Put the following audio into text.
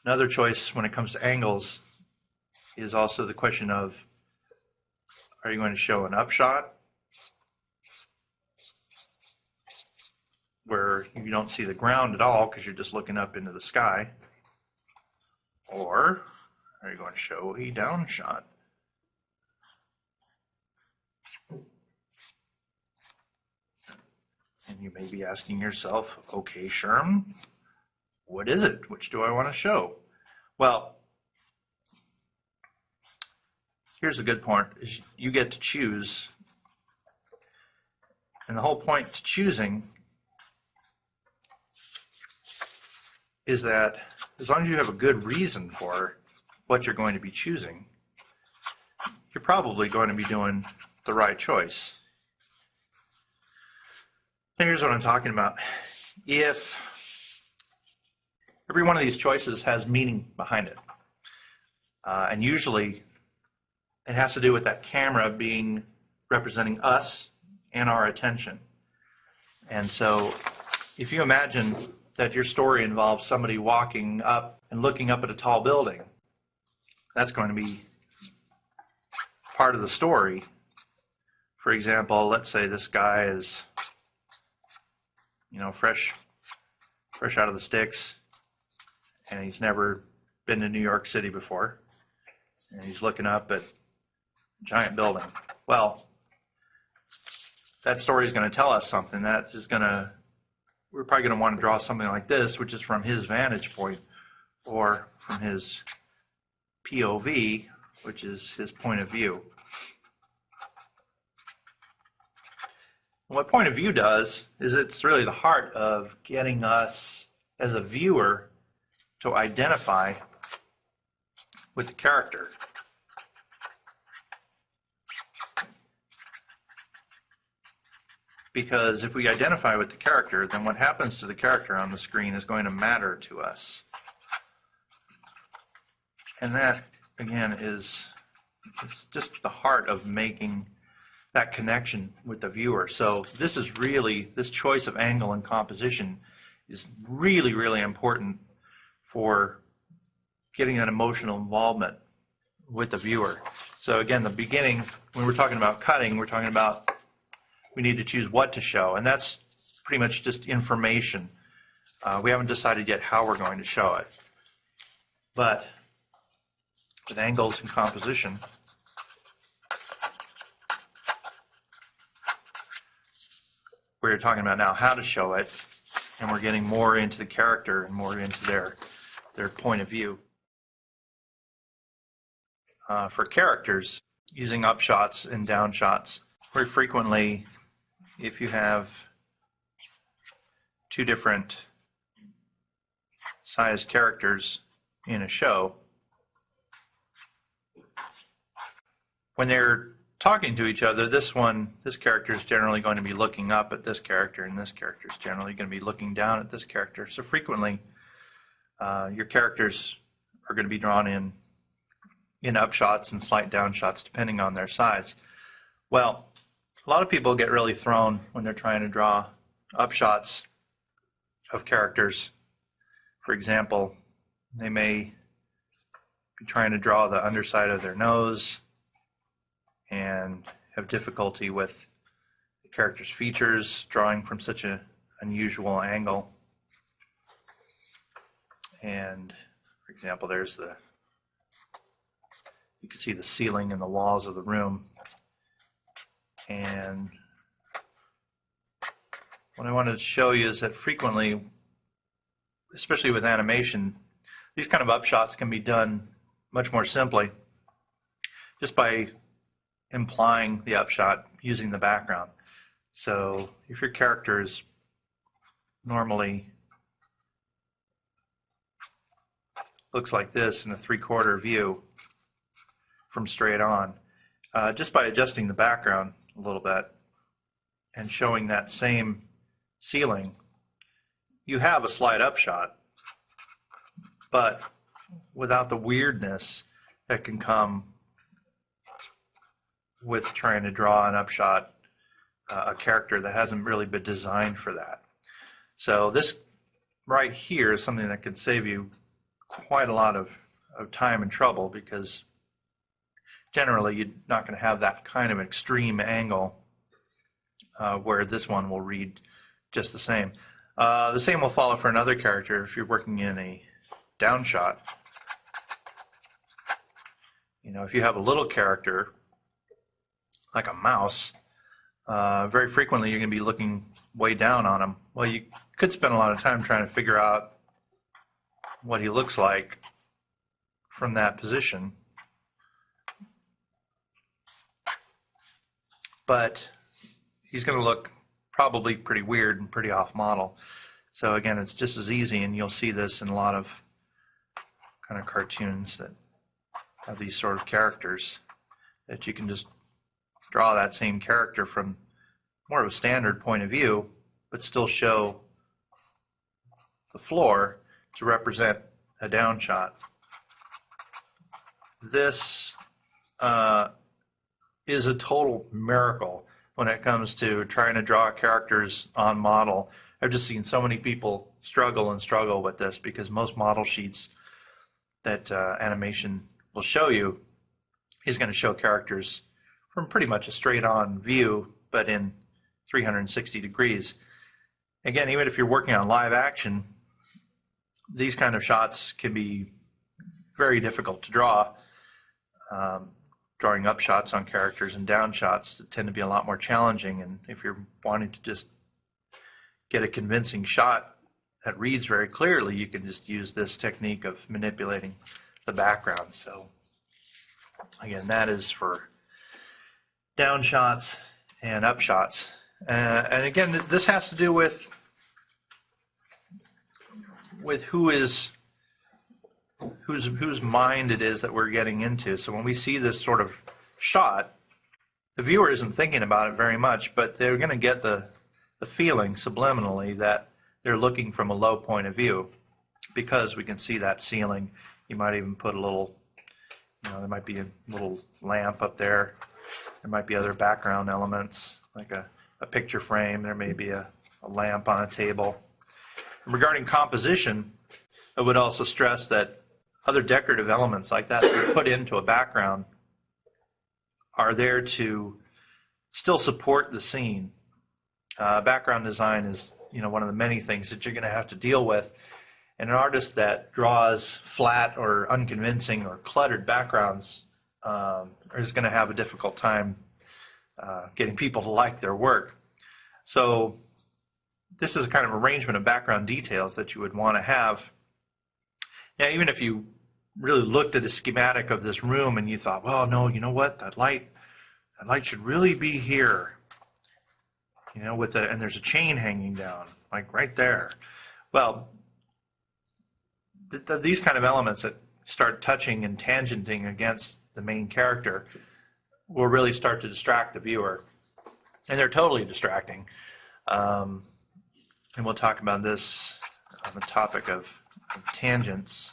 Another choice when it comes to angles is also the question of, are you going to show an upshot where you don't see the ground at all because you're just looking up into the sky? Or are you going to show a down shot? And you may be asking yourself, okay, Sherm, what is it? Which do I want to show? Well, here's a good point, is you get to choose. And the whole point to choosing is that as long as you have a good reason for what you're going to be choosing, you're probably going to be doing the right choice. And here's what I'm talking about. If every one of these choices has meaning behind it, and usually it has to do with that camera being representing us and our attention. And so if you imagine that your story involves somebody walking up and looking up at a tall building, that's going to be part of the story. For example, let's say this guy is, fresh out of the sticks, and he's never been to New York City before, and he's looking up at a giant building. Well, that story is going to tell us something. We're probably going to want to draw something like this, which is from his vantage point, or from his POV, which is his point of view. What point of view does is it's really the heart of getting us as a viewer to identify with the character. Because if we identify with the character, then what happens to the character on the screen is going to matter to us. And that, again, is just the heart of making that connection with the viewer. So this choice of angle and composition is really, really important for getting that emotional involvement with the viewer. So again, the beginning, when we're talking about cutting, we're talking about we need to choose what to show, and that's pretty much just information. We haven't decided yet how we're going to show it. But with angles and composition, we're talking about now how to show it, and we're getting more into the character and more into their point of view. For characters, using upshots and downshots, very frequently, if you have two different sized characters in a show, when they're talking to each other, this character is generally going to be looking up at this character, and this character is generally going to be looking down at this character. So frequently, your characters are going to be drawn in upshots and slight downshots depending on their size. Well, a lot of people get really thrown when they're trying to draw upshots of characters. For example, they may be trying to draw the underside of their nose and have difficulty with the character's features, drawing from such an unusual angle. And for example, you can see the ceiling and the walls of the room. And what I wanted to show you is that frequently, especially with animation, these kind of upshots can be done much more simply just by implying the upshot using the background. So if your character is normally looks like this in a 3/4 view from straight on, just by adjusting the background a little bit and showing that same ceiling, you have a slight upshot, but without the weirdness that can come with trying to draw an upshot, a character that hasn't really been designed for that. So this right here is something that could save you quite a lot of time and trouble, because generally you're not going to have that kind of extreme angle where this one will read just the same. The same will follow for another character if you're working in a down shot. You know, if you have a little character like a mouse, very frequently you're going to be looking way down on him. Well, you could spend a lot of time trying to figure out what he looks like from that position, but he's going to look probably pretty weird and pretty off model. So again, it's just as easy, and you'll see this in a lot of kind of cartoons that have these sort of characters, that you can just draw that same character from more of a standard point of view, but still show the floor to represent a down shot. This is a total miracle when it comes to trying to draw characters on model. I've just seen so many people struggle with this, because most model sheets that animation will show you is going to show characters from pretty much a straight-on view, but in 360 degrees. Again, even if you're working on live action, these kind of shots can be very difficult to draw. Drawing up shots on characters and down shots tend to be a lot more challenging, and if you're wanting to just get a convincing shot that reads very clearly, you can just use this technique of manipulating the background. So again, that is for down shots and up shots. And again, this has to do with whose mind it is that we're getting into. So when we see this sort of shot, the viewer isn't thinking about it very much, but they're going to get the feeling subliminally that they're looking from a low point of view, because we can see that ceiling. You might even put a little, there might be a little lamp up there. There might be other background elements, like a picture frame. There may be a lamp on a table. And regarding composition, I would also stress that other decorative elements like that we put into a background are there to still support the scene. Background design is, one of the many things that you're going to have to deal with. And an artist that draws flat or unconvincing or cluttered backgrounds is going to have a difficult time getting people to like their work. So this is a kind of arrangement of background details that you would want to have. Now, even if you really looked at a schematic of this room and you thought, well, no, you know what, that light should really be here, and there's a chain hanging down, like right there. Well, these kind of elements that start touching and tangenting against the main character will really start to distract the viewer, and they're totally distracting. And we'll talk about this on the topic of tangents